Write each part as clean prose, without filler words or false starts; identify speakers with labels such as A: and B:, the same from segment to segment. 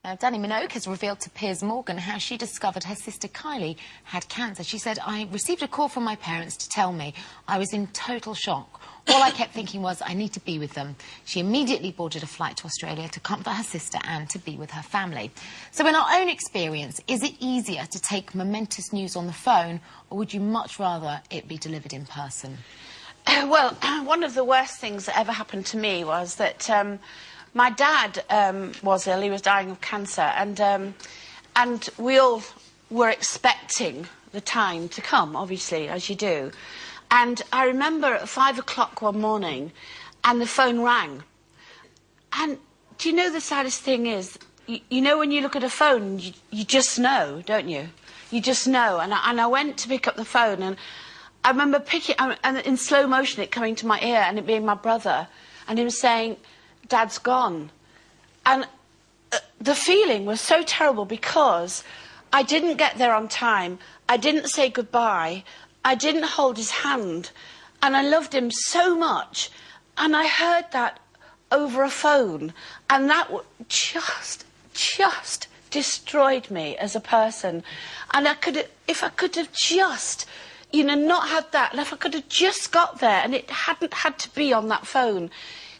A: Now, Danny Minogue has revealed to Piers Morgan how she discovered her sister Kylie had cancer. She said, "I received a call from my parents to tell me. I was in total shock. All I kept thinking was, I need to be with them." She immediately boarded a flight to Australia to comfort her sister and to be with her family. So in our own experience, is it easier to take momentous news on the phone, or would you much rather it be delivered in person?
B: Well, one of the worst things that ever happened to me was that my dad was ill. He was dying of cancer, and we all were expecting the time to come, obviously, as you do. And I remember at 5 o'clock one morning, and the phone rang. And do you know the saddest thing is, you know when you look at a phone, you just know, don't you? You just know. And I went to pick up the phone, and I remember picking, and in slow motion, it coming to my ear, and it being my brother, and him saying, "Dad's gone." And the feeling was so terrible because I didn't get there on time. I didn't say goodbye. I didn't hold his hand. And I loved him so much. And I heard that over a phone. And that just destroyed me as a person. And if I could have just, you know, not had that, and if I could have just got there and it hadn't had to be on that phone,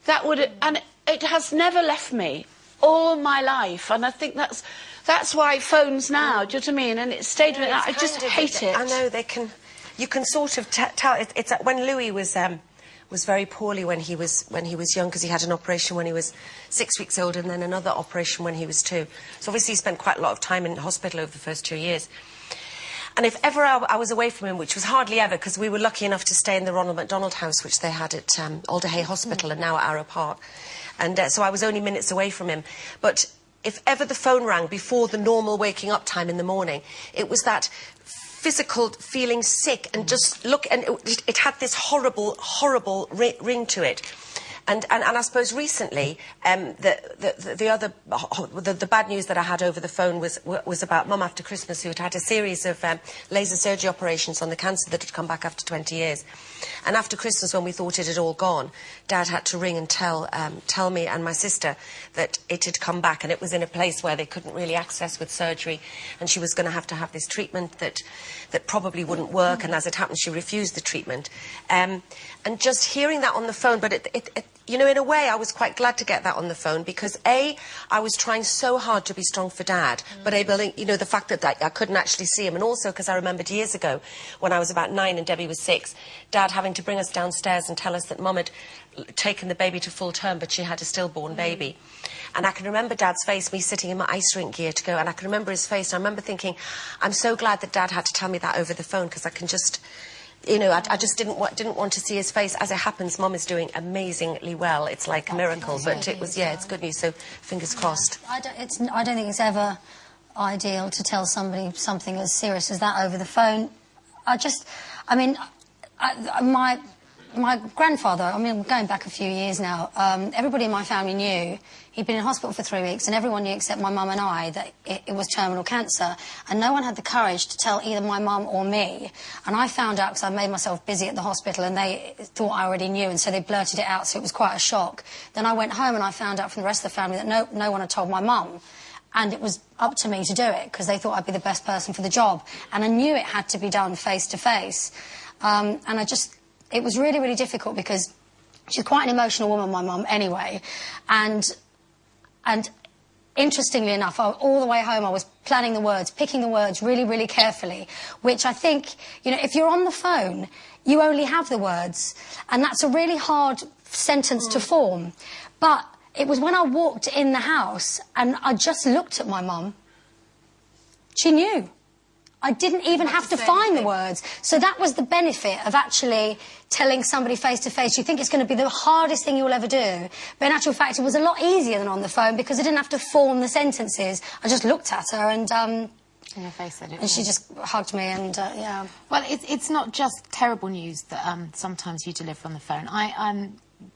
B: that would have, and it has never left me all my life. And I think that's why phones now, do you know what I mean? And it stayed with me. I just hate it.
C: I know they can, you can sort of tell. It's when Louis was very poorly when he was young, because he had an operation when he was 6 weeks old and then another operation when he was 2. So obviously he spent quite a lot of time in hospital over the first 2 years. And if ever I was away from him, which was hardly ever, because we were lucky enough to stay in the Ronald McDonald House, which they had at Alderhay Hospital and now at Arrow Park. And so I was only minutes away from him. But if ever the phone rang before the normal waking up time in the morning, it was that physical feeling sick and just look, and it had this horrible ring to it. And I suppose recently, the bad news that I had over the phone was about Mum after Christmas, who had had a series of laser surgery operations on the cancer that had come back after 20 years. And after Christmas, when we thought it had all gone, Dad had to ring and tell me and my sister that it had come back, and it was in a place where they couldn't really access with surgery, and she was going to have this treatment that probably wouldn't work, and as it happened, she refused the treatment. And just hearing that on the phone, but you know, in a way, I was quite glad to get that on the phone, because I was trying so hard to be strong for Dad, but you know, the fact that I couldn't actually see him, and also because I remembered years ago when I was about 9 and Debbie was 6, Dad having to bring us downstairs and tell us that Mum had taken the baby to full term, but she had a stillborn baby. And I can remember Dad's face, me sitting in my ice rink gear to go, and I can remember his face, and I remember thinking, I'm so glad that Dad had to tell me that over the phone, because I can just, you know, I just didn't want to see his face. As it happens, Mum is doing amazingly well. It's like a miracle, but it was, yeah, it's good news, so fingers crossed.
D: I don't think it's ever ideal to tell somebody something as serious as that over the phone. My grandfather, I mean, going back a few years now, everybody in my family knew he'd been in hospital for 3 weeks, and everyone knew except my mum and I that it was terminal cancer, and no one had the courage to tell either my mum or me. And I found out because I made myself busy at the hospital, and they thought I already knew, and so they blurted it out, so it was quite a shock. Then I went home and I found out from the rest of the family that no one had told my mum. And it was up to me to do it, because they thought I'd be the best person for the job. And I knew it had to be done face to face. It was really, really difficult, because she's quite an emotional woman, my mum, anyway. And interestingly enough, all the way home I was planning the words, picking the words really, really carefully, which I think, you know, if you're on the phone, you only have the words. And that's a really hard sentence to form. But it was when I walked in the house and I just looked at my mum. She knew. I didn't even have to find the words. So that was the benefit of actually telling somebody face to face. You think it's going to be the hardest thing you'll ever do, but in actual fact it was a lot easier than on the phone, because I didn't have to form the sentences. I just looked at her and
A: in your face,
D: and she just hugged me, and yeah.
A: Well, it's not just terrible news that sometimes you deliver on the phone.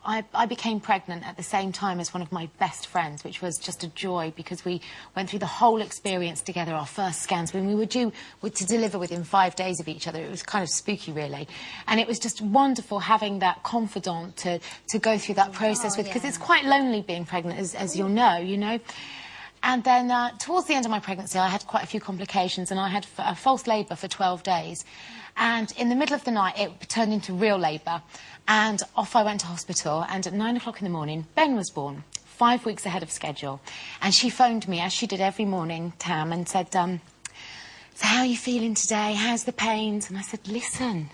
A: I became pregnant at the same time as one of my best friends, which was just a joy, because we went through the whole experience together, our first scans, when we were due to deliver within 5 days of each other. It was kind of spooky, really. And it was just wonderful having that confidant to go through that process with, because it's quite lonely being pregnant, as you'll know, you know. And then towards the end of my pregnancy, I had quite a few complications, and I had a false labour for 12 days. And in the middle of the night, it turned into real labour. And off I went to hospital, and at 9 o'clock in the morning, Ben was born, 5 weeks ahead of schedule. And she phoned me, as she did every morning, Tam, and said, so how are you feeling today? How's the pains? And I said, listen.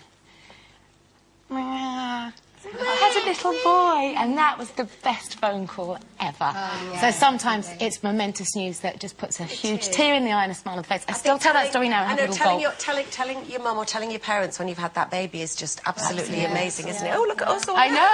A: I had a little boy, and that was the best phone call ever. Oh, yeah. So sometimes it's momentous news that just puts a huge tear in the eye and a smile on the face. I still tell that story now.
C: I know, telling your mum or telling your parents when you've had that baby is just absolutely amazing, isn't it? Oh, look at us all.
A: I know.